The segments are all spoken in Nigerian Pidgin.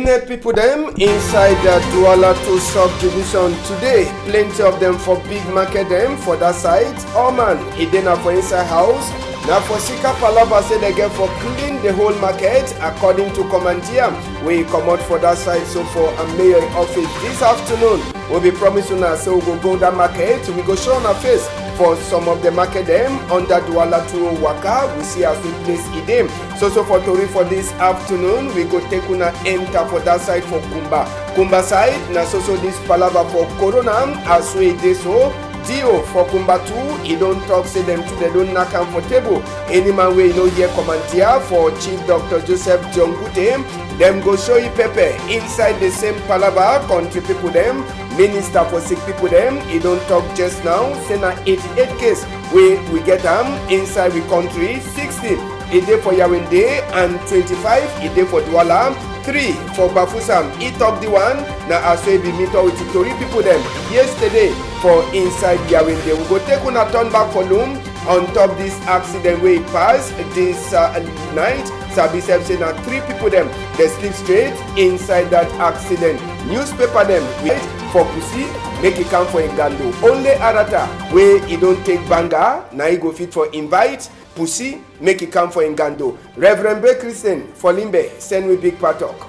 People them inside the Douala 2 subdivision today. Plenty of them for big market them for that side. Oh man, it then for inside house. Now for Sika Palava say they get for clean the whole market according to Commandia. We come out for that side. So for a mayor office this afternoon, we'll be promising us so we'll go that market. We go show on our face for some of the market them under Douala 2 Waka. We see as we place idem. So for Tori for this afternoon, we go take una enter for that side for Kumba side. Na so this palava for Corona as we dey so. Dio for Kumba 2, he don't talk, say them too, they don't knock comfortable. Any man way you know here Commandia for Chief Dr. Joseph John Gute, them go show you Pepe inside the same palava, country people them, minister for sick people them, he don't talk just now, say na 88 case we get them inside the country, 60 a day for Yawende and 25 a day for Douala. 3 for Bafusam, he talk the one. Now as we be meet up with Tori people them yesterday for inside Yawende. We go take una turn back for Loom on top this accident way pass this night. Sabi say na 3 people them they sleep straight inside that accident. Newspaper them wait for Pussy make it come for Ngando. Only Arata where he don't take banga now he go fit for invite. Pussy, make it come for Ngando. Reverend B. Christian for Limbe, send we big patok.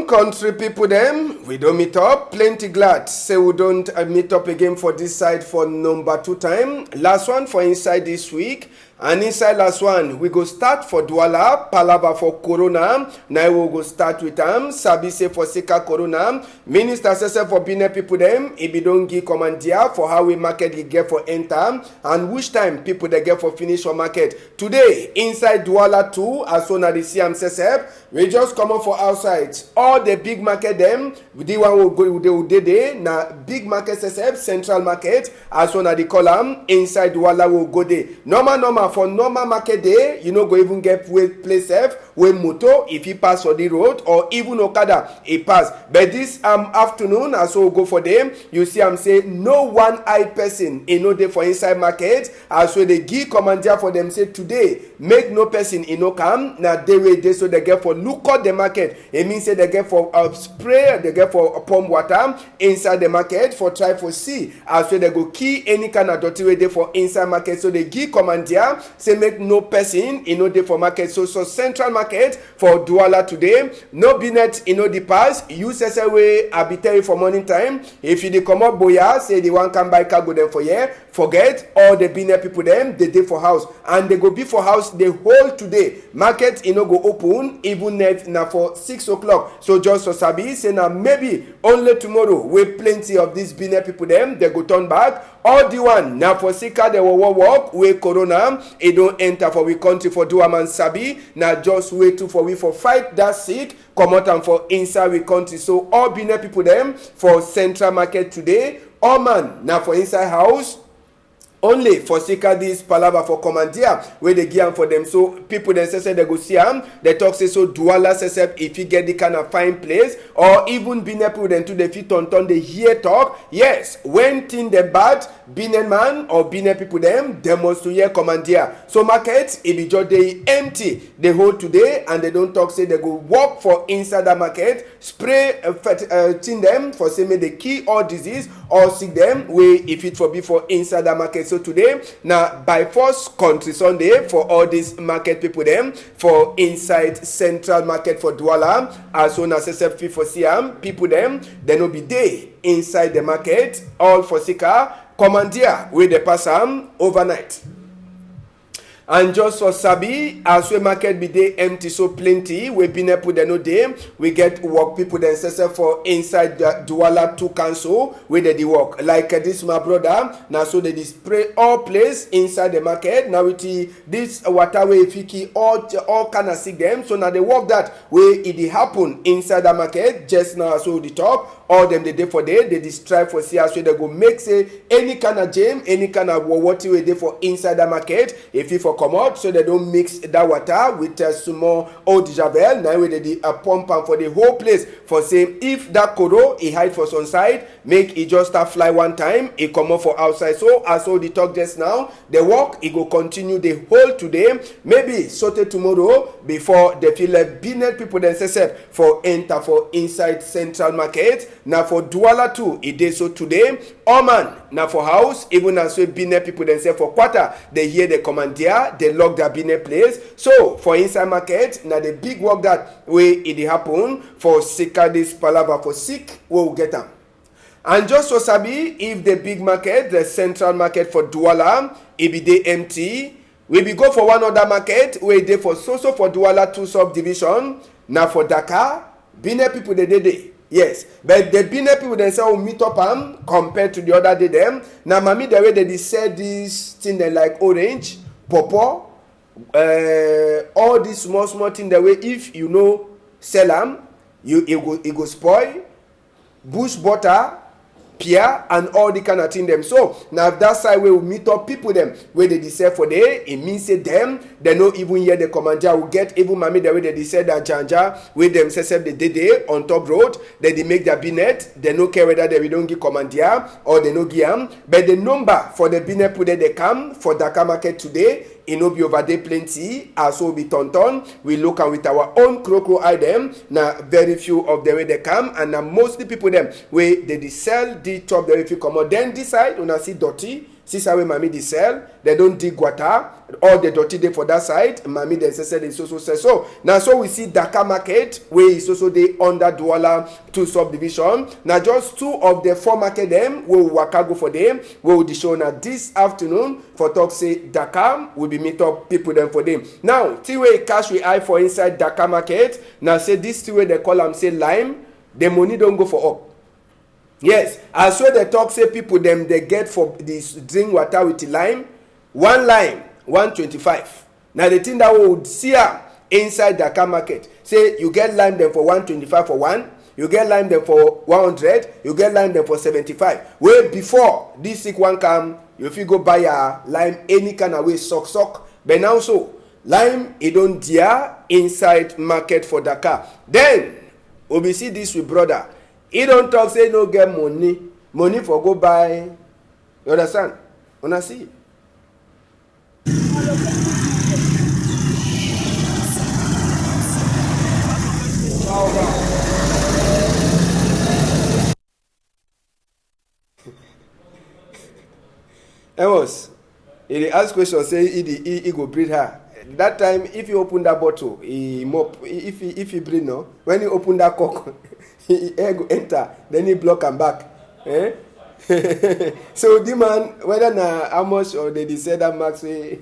Country people them, we don't meet up. Plenty glad. Say we don't meet up again for this side for number 2 time. Last one for inside this week. And inside last one, we go start for Douala, Palava for Corona. Now we go start with Sabi say for Sika Corona. Minister says for Bine people them, if you don't give Commandia for how we market they get for enter. And which time people they get for finish for market. Today, inside Douala 2, as soon as they see says we just come up for outside. All the big market them, the one will go there. Now big market says central market, as soon as they call them, inside Douala will go there. Normal for normal market day, you know go even get place safe when motor if he pass for the road or even Okada he pass. But this afternoon as we go for them, you see I'm say no one eye person in no day for inside market as we they give Commandia for them say today make no person in no come now they way they so they get for look out the market. It means say they get for spray they get for pump water inside the market for try for see as we they go key any kind of dirty way they for inside market so they give Commandia say make no person in no day for market so central market for Douala today no binet in no the pass use way arbitrary for morning time if you dey come up boya say they want come buy cargo them for here forget all the binet people them they day for house and they go be for house the whole today market you know go open even net now for 6 o'clock so just for sabi say now maybe only tomorrow with plenty of these binet people them they go turn back all the one now for Sika they will walk with Corona it don't enter for we country for Duaman Sabi now just wait to for we for fight that sick come out and for inside we country so all bine people them for central market today all man now for inside house only for Sika this palava for Commandia where they give for them so people then say they go see they talk say so Douala says if you get the kind of fine place or even bine people then to the feet on they hear talk yes when thing the bad bine man or bine people them they must to hear Commandia so market if it just they empty they hold today and they don't talk say they go walk for inside the market spray tin them for say may they key all disease or sick them way if it for be for inside the market so today now by force country Sunday for all these market people them for inside central market for Douala as soon as SFP for Siam people them they no be day inside the market all for Sika Commandia where they pass overnight. And just for Sabi, as we market be day empty so plenty, we been put the no day, we get work people then say for inside the Douala 2 council where they work. Like this my brother, now so they spray all place inside the market. Now with this waterway fiki all kind of sick them. So now they work that way it happen inside the market just now so the talk. All them the day for day, they strive for see as they go make say any kind of jam, any kind of what way they for inside the market. If you for come out so they don't mix that water with small eau de javel. Now we dey pump am for the whole place for say if that koro e hide for some side, make e just start fly one time, e comot for outside. So as all the talk just now, the work e go continue the whole today, maybe sotey tomorrow before they feel like business people themselves for enter for inside Central Market. Now for Douala too, e dey so today. Oman now for house, even as we business people themselves for quarter, they hear the commandeer, they lock their business place. So for inside market, now the big work that way it happen for Sika this palava for sick, we will get them. And just so sabi, if the big market, the Central Market for Douala, it be dey empty, we be go for one other market where they for so for Douala 2 subdivision. Now for Dakar, business people they dey. Yes, but the business people themselves will meet up compared to the other day them. Now, mommy, the way they sell this thing they like orange, pawpaw, all these small things the way if you know sell them, it go spoil, bush butter, pear, and all the kind of thing them. So now if that side we will meet up people them where they sell for there, it means say them they no even hear the commander will get even mommy the way they said that janja with them say the day on top road they make their binet, they no care whether they don't give commander or they no give them, but the number for the binet put they come for Dakar market today. It no be over there plenty, as will be tonton. We look and with our own crow item. Now very few of them way they come, and now mostly people them where they sell the top there if you come out. Then this side when I see dirty, see how mommy they sell, they don't dig water, all the dirty there for that side. Mommy they say they so sell. So now so we see Dakar market where is also they under Douala 2 subdivision. Now just 2 of the 4 market them will waka go for them. We will show now this afternoon for talk say Dakar will be meet up people them for them. Now Tiway cash we eye for inside Dakar market. Now say this Tiway they call them say lime. The money don't go for up. Yes, as well they talk say people them they get for this drink water with the lime. 1 lime 125. Now the thing that we would see inside Dakar market say you get lime them for 125 for one, you get lime them for 100, you get lime them for 75. Where before this sick one come, if you go buy a lime any kind of way sock, but now so lime it don't dear inside market for Dakar. Then we see this with brother. He don't talk say no get money for go buy. You understand? Wanna see? Amos, he ask question say he go breed her. That time if you open that bottle, he mop. If he breed no, when he open that cork, he air go enter. Then he block and back. Eh? So the man whether na how much or they said that max say.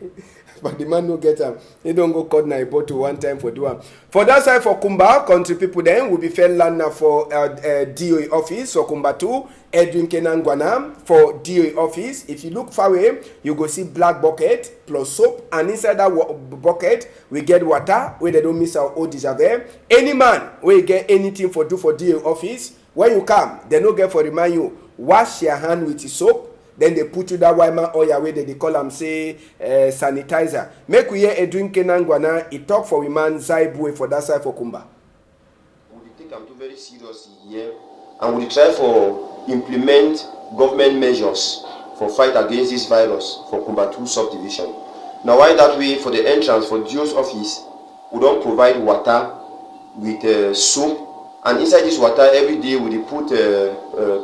But the man no get him. He don't go cut na bottle one time for do am. For that side for Kumba, country people then will be fair land now for DOE office. So Kumba 2, Edwin Kenan Gwanam for DOE office. If you look far away, you go see black bucket plus soap. And inside that bucket, we get water where they don't miss our eau de javel. Any man where you get anything for do for DOE office, when you come, they no get for remind you, wash your hand with the soap. Then they put you that Wyman oil where they call them say sanitizer. Make we hear a drink Kenangwana. He talk for women Zaibwe for that side for Kumba. We take them too very seriously here, and we try for implement government measures for fight against this virus for Kumba 2 subdivision. Now why that way for the entrance for Dio's office, we don't provide water with soap. And inside this water, every day we put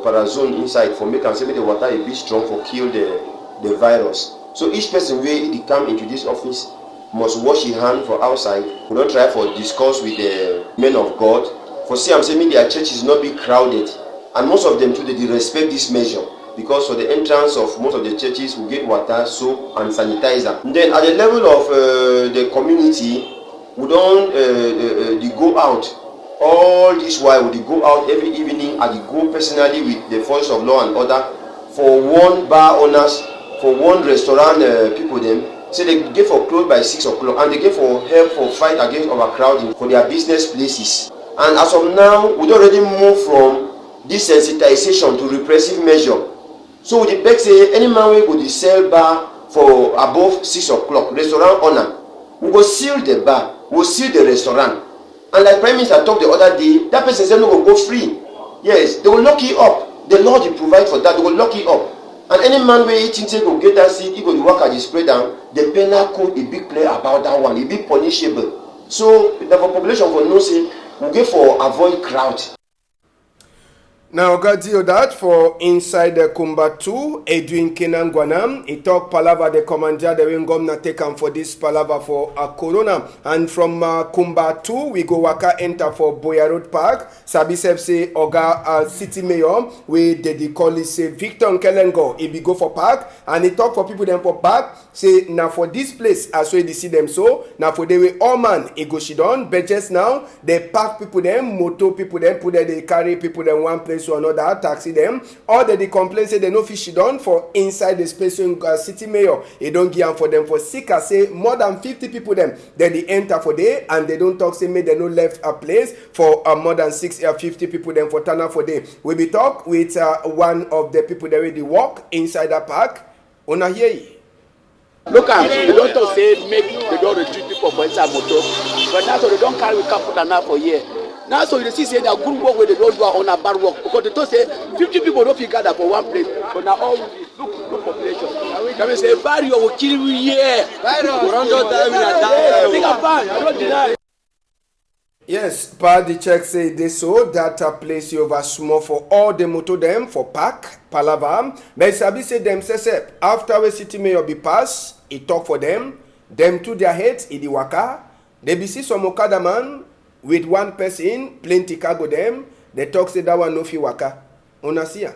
parazone inside for make and say the water a bit strong for kill the virus. So each person where they come into this office must wash his hand for outside. We don't try for discuss with the men of God. For see, I'm saying their church is not be crowded, and most of them too they respect this measure because for the entrance of most of the churches we get water, soap, and sanitizer. And then at the level of the community, we don't they go out. All this while we go out every evening and go personally with the force of law and order for one bar owners, for one restaurant people them. So they get for close by 6 o'clock and they get for help for fight against overcrowding for their business places. And as of now, we already move from desensitization to repressive measure. So the beg say any man will go to sell bar for above 6 o'clock, restaurant owner, we go seal the bar, we go seal the restaurant. And like Prime Minister talked the other day, that person said no go free. Yes, they will lock you up. The law will provide for that, they will lock you up. And any man where he thinks he go get that seat, he go work at the spread down, the penal code a big play about that one, a big punishable. So the population for no say, we go for avoid crowd. Now, got you that for inside the Kumba 2, Edwin Kenangwana. He talk palava the commander, the Wingom take him for this palava for Corona. And from Kumba 2, we go waka enter for Boya Road Park. Sabisef say Oga City Mayor, we they call it say Victor Nkelengo. He be go for park and he talk for people them for park. Say now for this place, as we see them so. Now for the way all man, he go shidon. But just now, they park people them, moto people them, put they carry people them one place or another, taxi them, or they complain say they no fish done for inside the space in city mayor. They don't give them for them for sick. I say more than 50 people them. Then they enter for day and they don't talk say me they no left a place for more than 50 people them for turn up for day. We be talk with one of the people that already walk inside the park. Una hear ye. Look at they don't talk say make they don't retreat people for inside motor, but now so they don't carry car put an for here. Now so you see say that good work where they don't do on a bad work because they don't say 50 people don't figure that for one place, but now all look population. Can we say barrier will kill you here? I don't deny. Yes, but the check say they so that place you over small for all the motor them for park palava. But Sabi say them say after the city mayor be pass, he talk for them to their heads in the waka. They be see some Okada man with one person, plenty cargo them. They talk say that one no fi waka. Una see ya.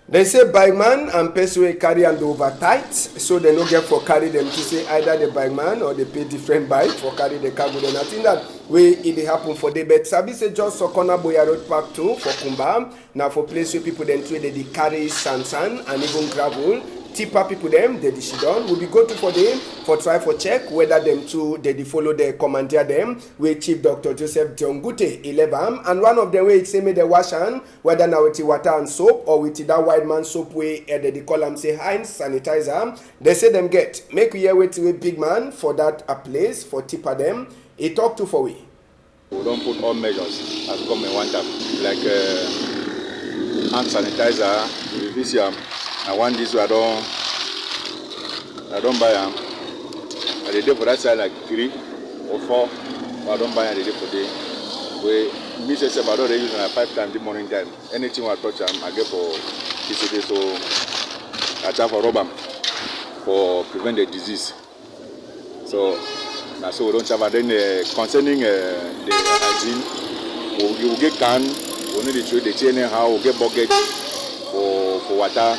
They say bike man and person will carry and over tight, so they no get for carry them to say either the bike man or they pay different bike for carry the cargo. Then I think that way it happen for the but Sabi say just so corner Boya Road Park 2 for Kumba. Now for place where people then trade they carry sand and even gravel. Tipper people them they done. We be go to for them for try for check whether them two they follow the commander them with Chief Dr. Joseph John Gute 11 and one of them way say me the wash hand whether now with water and soap or with that white man soap way they call them say Heinz sanitizer. They say them get make we here wait with big man for that a place for tipper them. He talk to for we. We don't put all measures as government want them like hand sanitizer, Vivisium. I want this I don't buy them. I did for that side like 3 or 4. I don't buy it for day. We miss a about they use 5 times the morning time. Anything I touch them, I get for TCD so I try for rubber for prevent the disease. So now so we don't have then concerning the hygiene, we will get can, we need to the chain how we get bucket for water.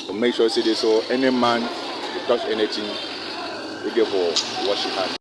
To make sure say this so any man who touch anything we get for wash his hand.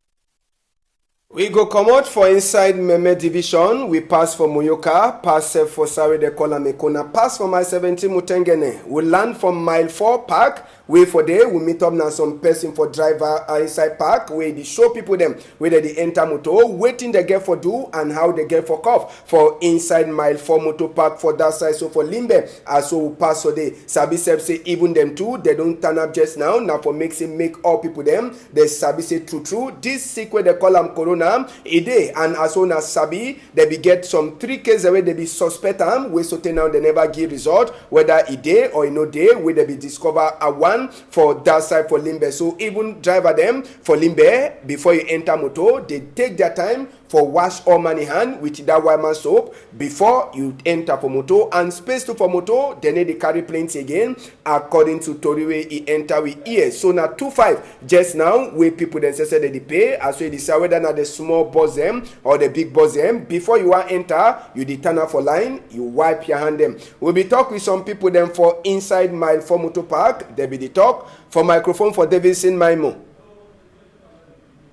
We go come out for inside Meme division. We pass for Moyoka, pass for Sare de Kola Mekona, pass for mile 17 Mutengene. We land from mile 4 park. Wait for day, we meet up now some person for driver inside park where they show people them whether they enter motor, waiting they get for do and how they get for cough for inside mile 4 motor park for that side. So for Limbe, so we pass so they Sabi say even them too, they don't turn up just now. Now for make all people them, they Sabi say true. This sick where they call them corona, a day and as soon as Sabi, they be get some 3 cases where they be suspect them, where so now they never give result, whether a day or no day, where they be discover a one for that side for Limbe. So even driver them for Limbe before you enter motor, they take their time for wash all money hand with that white man soap before you enter for motor and space to for motor. Then they carry plenty again according to Toriwe he enter with ear. So now 2.5 just now where people then say that they pay as well decide whether now the small boss them or the big boss them before you want enter you turn up for line you wipe your hand them. We'll be talk with some people then for inside mile 4 motor park. They be the talk for microphone for Davidson Maimo.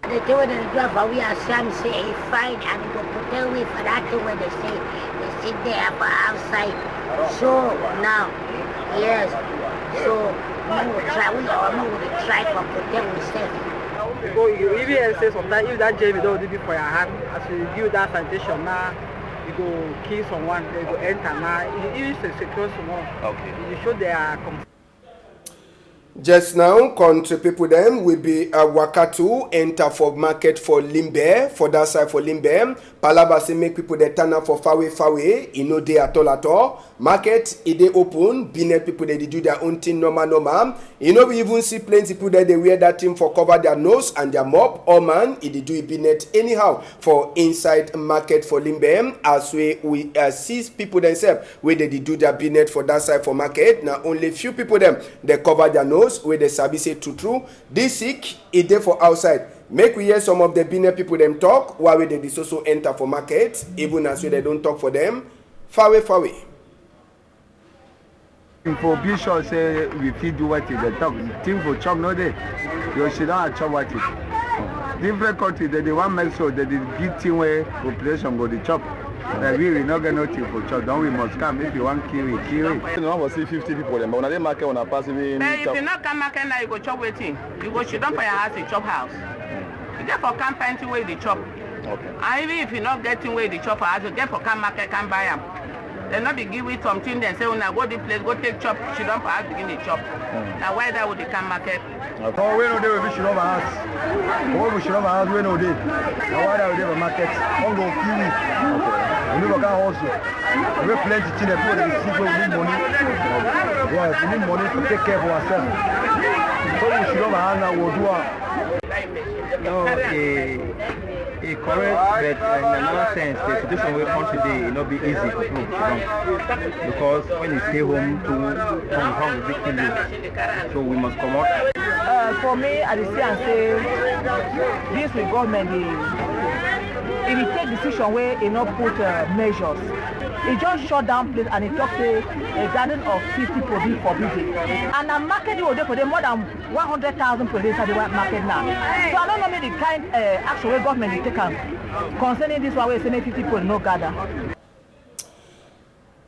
They do it in the job, but we are some say it's fine and we go put them away for that thing when they say they sit there for outside. So now, yes, so we will try, we will try to put them ourselves. Go, you even say sometimes if that JB don't do it for your hand, as you give that sanitation now, you go kill someone, they go enter now, you use to secure someone. Okay. You show they are. Just now, country people them will be a Wakatu enter for market for Limbe, for that side for Limbe. Palaba say make people they turn up for far away, you know they at all. Market, it they open, binet people they do their own thing normal. You know we even see plenty people that they wear that thing for cover their nose and their mop, or man, it they do it binet anyhow for inside market for Limbe. As we see people themselves where they do their binet for that side for market. Now only few people them they cover their nose. Where the sabi say true. This sick, it there for outside. Make we hear some of the biner people them talk while they also enter for market, even as they don't talk for them. Far away. For Bishop say we feed do what they talk. Thing for chop no day. You should not chop what it. Different countries they want make sure that the give thing where population go the chop. That we will not get nothing for chop. Then we must come if you want kill it. You don't see 50 people then, but when they market on a passive in. If you not come market now, you go chop waiting. You go sit down for your house, you chop house. You get for come find where the chop. Okay. And even if you not getting where the chop for house, you get for come market, can buy them. They not be give it something. Then say, "Now go the place, go take chop. Sit down for house, begin the chop." Now why that would they come market? Oh, we know they will be should have house. Oh, we should have house. We know they. Now why that will they market? One go few weeks. We never can also. We plenty things that people they see we need money. Yeah, we need money to take care of ourselves. So we should have house now. We'll do correct, but in another sense, the situation we come today will not be easy for people, because when you stay home, to come home with big things, so we must come out. For me, I see and say, this with government, if you take decision where you not put measures, it just shut down place and it talks a garden of 50 produce forbidden. And the market will do for them more than 100,000 produce at the market now. So I don't know maybe the kind action where government is taken concerning this one where say 50 people no gather.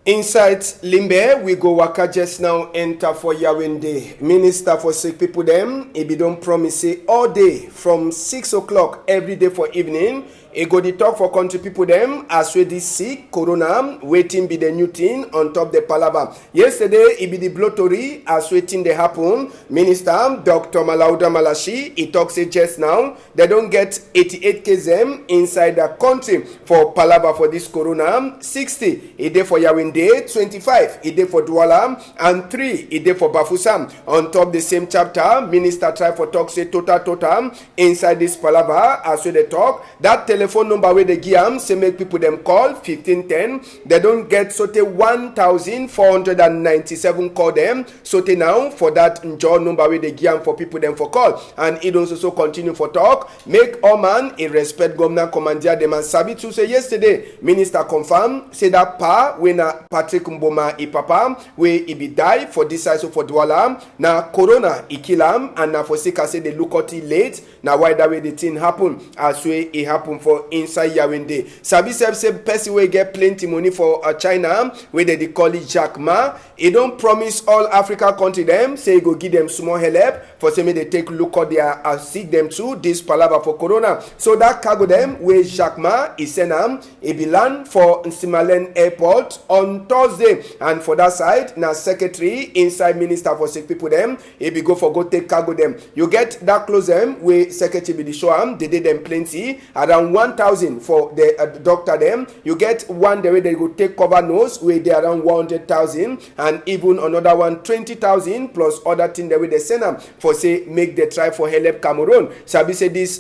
Inside Limbe, we go waka just now enter for Yawende. Minister for sick people them, he be don't promise say all day from 6 o'clock every day for evening. He go the talk for country people them as we this sick corona waiting be the new thing on top the palava. Yesterday it be the blotory as waiting they happen. Minister Dr. Malauda Malashi he talks say just now they don't get 88 km inside the country for palava for this corona. 60 a day for Yawende, 25 a day for Douala, and 3 a day for Bafoussam. On top the same chapter, minister try for talk say total inside this palava as we they talk that telephone number where they give say make people them call 1510. They don't get sote 1,497 call them sote now for that job number where they give for people them for call. And it also continue for talk make all man a respect governor commander them and sabi to say yesterday minister confirm say that pa when Patrick Mboma i papa where he be die for this side so for Douala now corona he kill him and now for sick say they look at it late now why that way the thing happen as way it happen for inside Yawende. Sabi say person wey get plenty money for China where they call it Jack Ma. He don't promise all Africa country them say he go give them small help for say they take look at their seek them to this palava for corona. So that cargo them where Jack Ma is send am he be land for Nsimalen airport on Thursday, and for that side now secretary inside minister for sick people them he be go take cargo them. You get that close them where secretary be the show am they did them plenty around 1,000 for the doctor them. You get one the way they go take cover nose where they around 100,000, and even another one 20,000 plus other thing the way they send them for say make the try for help Cameroon. Sabi say this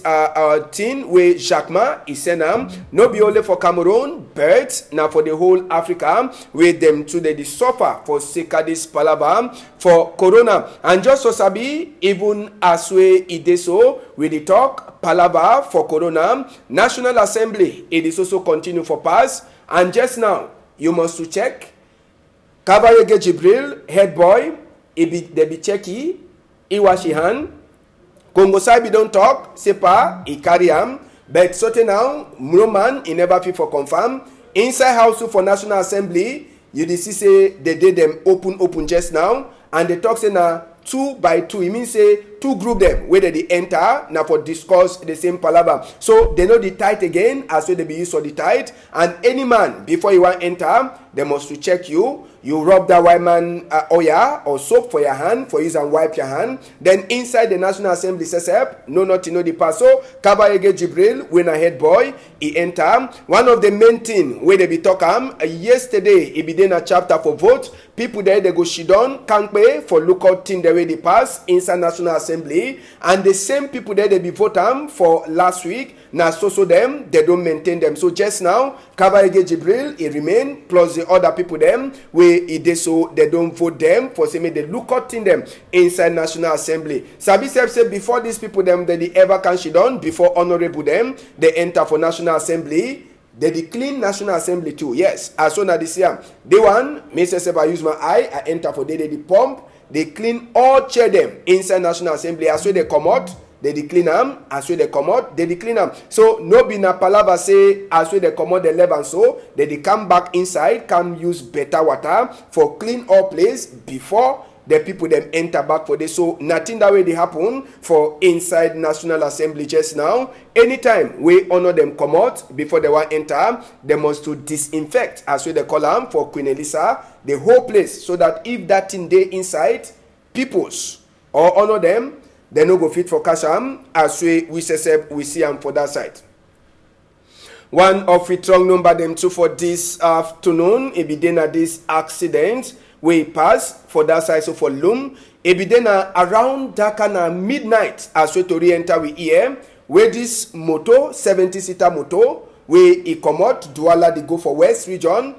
thing where Jacques Ma is send them no be only for Cameroon but now for the whole Africa where them to the suffer for sake of this palava for corona. And just so sabi even as we ide so with the talk palava for corona. National Assembly it is also continue for pass. And just now you must to check Kabayege Jibril head boy they be checky Iwashihan Congo side don't talk, Sepa, he carry him. But so now, no man, he never fit for confirm. Inside House for National Assembly, you see say they did them open just now. And they talk say now 2 by 2. It means say 2 group them where they enter now for discuss the same palaver. So they know the tithe again as well they be used for the tithe. And any man before you want enter, they must to check you. You rub that white man oil or soap for your hand, for use and wipe your hand. Then inside the National Assembly says no not know the pass. So Kabayege Jibril, when a head boy, he enter. One of the main thing where they be talking yesterday, he be in a chapter for vote. People there they go shidon, can't pay for lookout thing the way they pass inside National Assembly. And the same people there they be voting for last week. Now so them, they don't maintain them. So just now, Kabayege Jibril, he remain, plus the other people them, where he did so they don't vote them for say they look out in them inside National Assembly. Sabi say before these people them they ever can she done, before honorable them, they enter for National Assembly. They clean National Assembly too. Yes, as soon as this year, they one, Mr. Seba use my eye, I enter for they pump, they clean all chair them inside National Assembly. As when they come out, they clean them. As when they come out, they clean them. So no be na palava say as when they come out the level so they come back inside, come use better water for clean all place before the people them enter back for this. So nothing that way they happen for inside National Assembly just now. Anytime we honor them come out before they want enter, they must to disinfect as we they call them for Queen Elisa the whole place, so that if that thing they inside peoples or honor them, they no go fit for Kasham as we see them for that side. One of the strong number them two for this afternoon, it be then at this accident we pass for that side, so for Loom, it be then around that kind of midnight as we to re-enter we here, where this motor, 70-seater motor, where it come out, Douala they go for West region,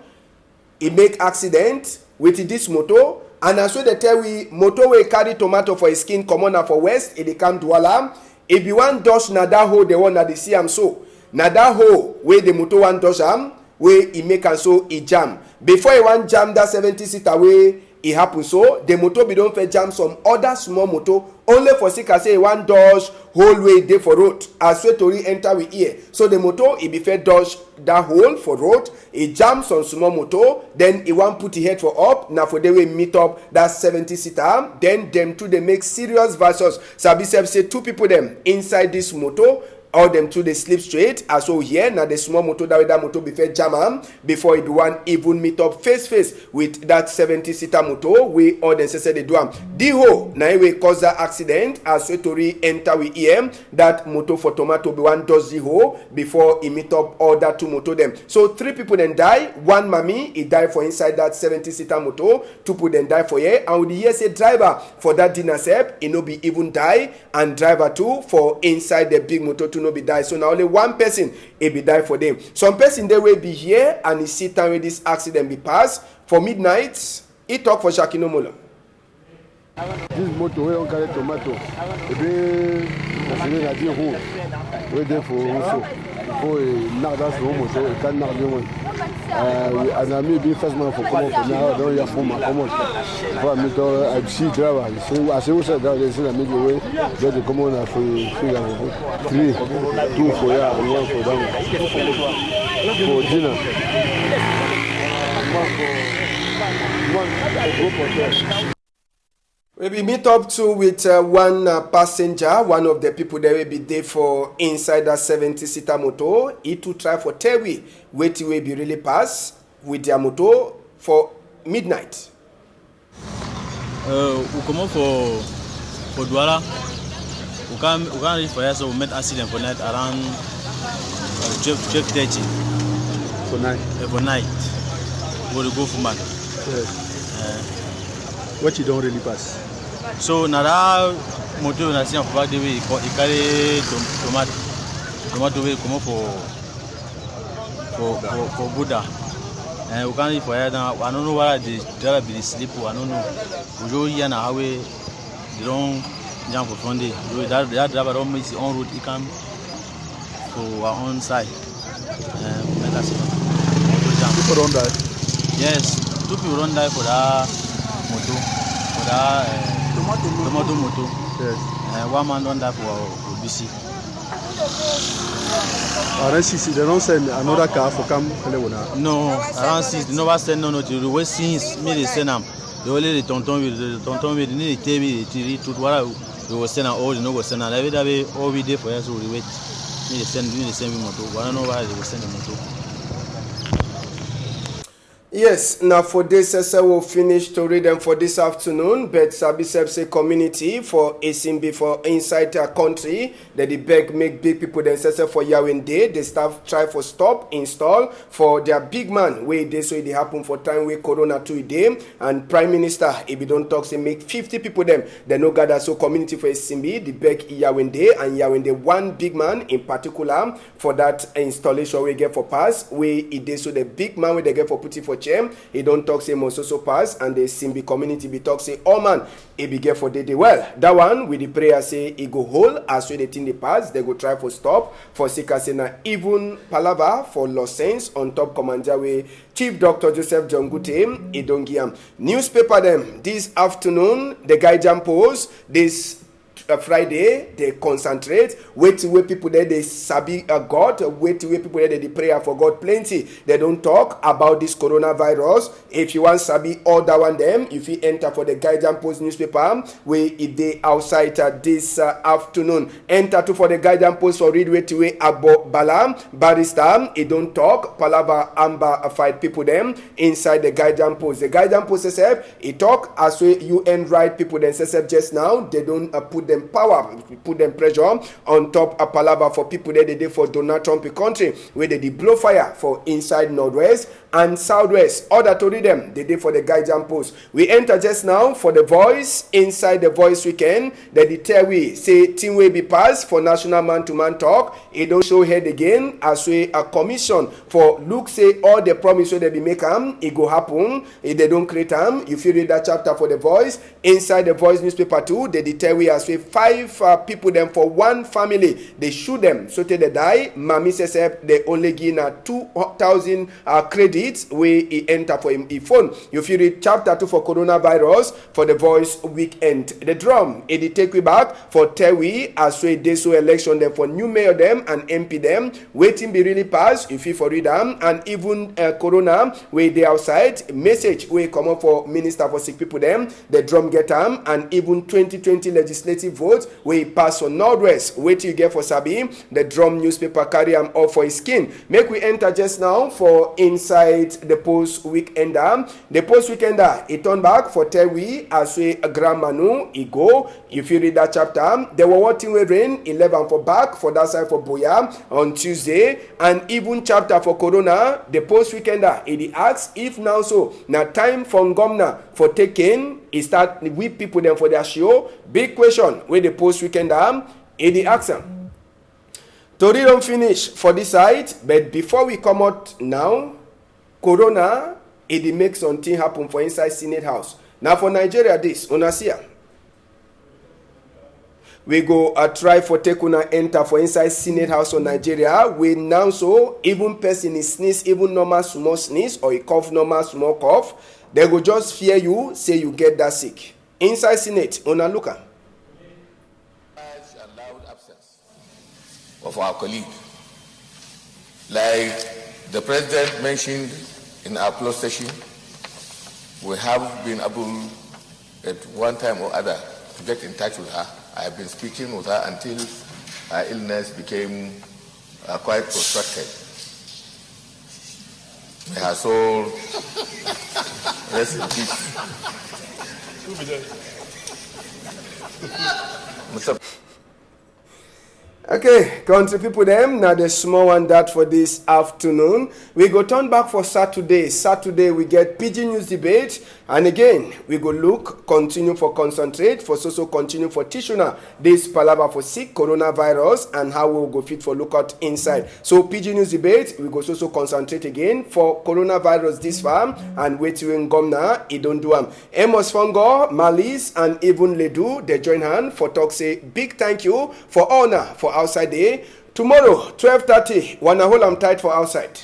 it make accident with this motor, and as we they tell we motor we carry tomato for his skin come on for West, it come Douala, it be one dash na that hole the one that they see am so, na that hole where the motor one dash am, where he make and so he jam. Before he want jam that 70-seater way, it happen so the motor be don't fit jam some other small motor only for sick as say one dodge whole way dey for road as way to re-enter we here. So the motor it be fair dodge that hole for road, it jam some small motor, then he want put the head for up. Now for they will meet up that 70-seater, then them two they make serious versus Sabi say 2 people them inside this motor. All them two they sleep straight as so here now the small motor that motor be fair jam before it one even meet up face with that 70-seater motor we all them say they do am. The whole now we cause that accident as we to re-enter we here that motor for tomato be one does the hole before he meet up all that 2 motor them. So 3 people then die, 1 mommy he die for inside that 70-seater motor, 2 people then die for here, and with the here say driver for that dinner set he no be even die, and driver too for inside the big motor to no be die. So now only 1 person it be die for them. Some person they will be here and he sit down with this accident be passed for midnight. He talk for Shakino Mola. This motor we don't carry tomato. It be na di hole. We dey for also. For knock that home so it can knock the one. And I may be first man for come up now. Don't you from come on. For me to I see driver. So I say we say that they say maybe we get the come on for figure 3, 2 for ya and 1 for them. For dinner. 1 for We be meet up to with one passenger, one of the people that will be there for inside that 70-seater motor. He to try for Terry, wait till we be really pass with their motor for midnight. We come up for Douala. We can't reach for here, so we met accident for night around 12:30. For night. For night. We go for man. What you don't really pass? So now motor na see for the way he carry tomato we come for Buddha. And we can't leave for here now. I don't know why the driver be sleep. I don't know. We go here now how we don't jump for Sunday. That driver don't miss his own route. He come for our own side. People don't die. Yes, 2 people don't die for that motor. For that tomato motor. Yes. 1 man don't die for BC. Around 6, they don't send another car for come. No, around 6, they never send no. The way since me they send them, they only the tonton with need to tell me to what they will send all the no go send. Every day all we day for us we wait. Me they send me motor. I don't know why they will send the motor. Yes, now for this, we'll finish to read them for this afternoon. But Sabi say community for ACMB for inside our country that the beg make big people themselves for Yawende. The staff try for stop, install for their big man. Where they so it happen for time where Corona 2 day. And Prime Minister, if you don't talk, say make 50 people them. They no gather so community for ACMB, the beg Yawende and Yawende one big man in particular for that installation we get for pass. Where it is so the big man where they get for putting for he don't talk say must also pass and the Simbi community be talk say oh man he be get for day well. That one with the prayer say he go whole as well the thing they pass they go try for stop for sika say na even palava for Losens on top commander way Chief Dr. Joseph John Gute he don't give newspaper them this afternoon the guy jump pose this Friday, they concentrate, wait till where people there they sabi God, wait till where people there they pray for God plenty. They don't talk about this coronavirus. If you want sabi all that one them, if you enter for the Guardian Post newspaper, where it they outside this afternoon. Enter to for the Guardian Post for read wait till where Abo Balam, barrister, it don't talk, palava Amba fight people them inside the Guardian Post. The Guardian Post itself, it talk as way UN right people themselves just now, they don't put them power, put them pressure on top a palava for people that they did for Donald Trump country where they did blow fire for inside Northwest and Southwest. Order to read them, they did for the Guardian Post. We enter just now for the Voice, inside the Voice weekend, the detail we say team will be passed for national man-to-man talk. It don't show head again as we a commission for look say all the promises that they make it go happen. If they don't create them, if you read that chapter for the Voice, inside the Voice newspaper too, the detail we as we 5 people them for one family they shoot them so till they die. Mami says they only give 2,000 credits where he enter for him phone. If you read chapter 2 for coronavirus for the Voice weekend, the drum it take we back for Tewi as we they so election them for new mayor them and MP them waiting be really pass if you for read them and even corona where they outside message we come up for minister for sick people them the drum get them and even 2020 legislative vote where he pass on Northwest. Wait till you get for Sabi, the drum newspaper carry him off for his skin. Make we enter just now for inside the Post weekender. The Post weekender, he turn back for Tewi as we Grand Manu, he go. If you read that chapter, they were watching we rain 11 for back for that side for Boya on Tuesday, and even chapter for Corona, the Post weekender, he asks if now so now time for Ngomna for taking. He start with people them for their show. Big question where the Post weekend in the action. Tori don't finish for this side, but before we come out now, Corona it makes something happen for inside Senate House. Now for Nigeria this, Unasia. We go try for take una enter for inside Senate House of Nigeria. We now so even person is sneeze, even normal small sneeze or a cough normal small cough. They go just fear you, say you get that sick. Inside Senate, una look at. Allowed absence of our colleague. Like the president mentioned in our closed session, we have been able at one time or other to get in touch with her. I have been speaking with her until her illness became quite protracted. May her soul rest in peace. Okay, country people them, now the small one that for this afternoon. We go turn back for Saturday. Saturday we get PG News debate. And again, we go look, continue for concentrate, for so continue for Tishuna. This palava for sick coronavirus and how we'll go fit for lookout inside. So PG News debate, we go so concentrate again for coronavirus this farm and wait to Ngomna, it don't do them. Amos Fongo, Malis, and even Ledu, they join hand for talk say big thank you for honor for outside day. Tomorrow, 12:30, wanna hold them tight for outside.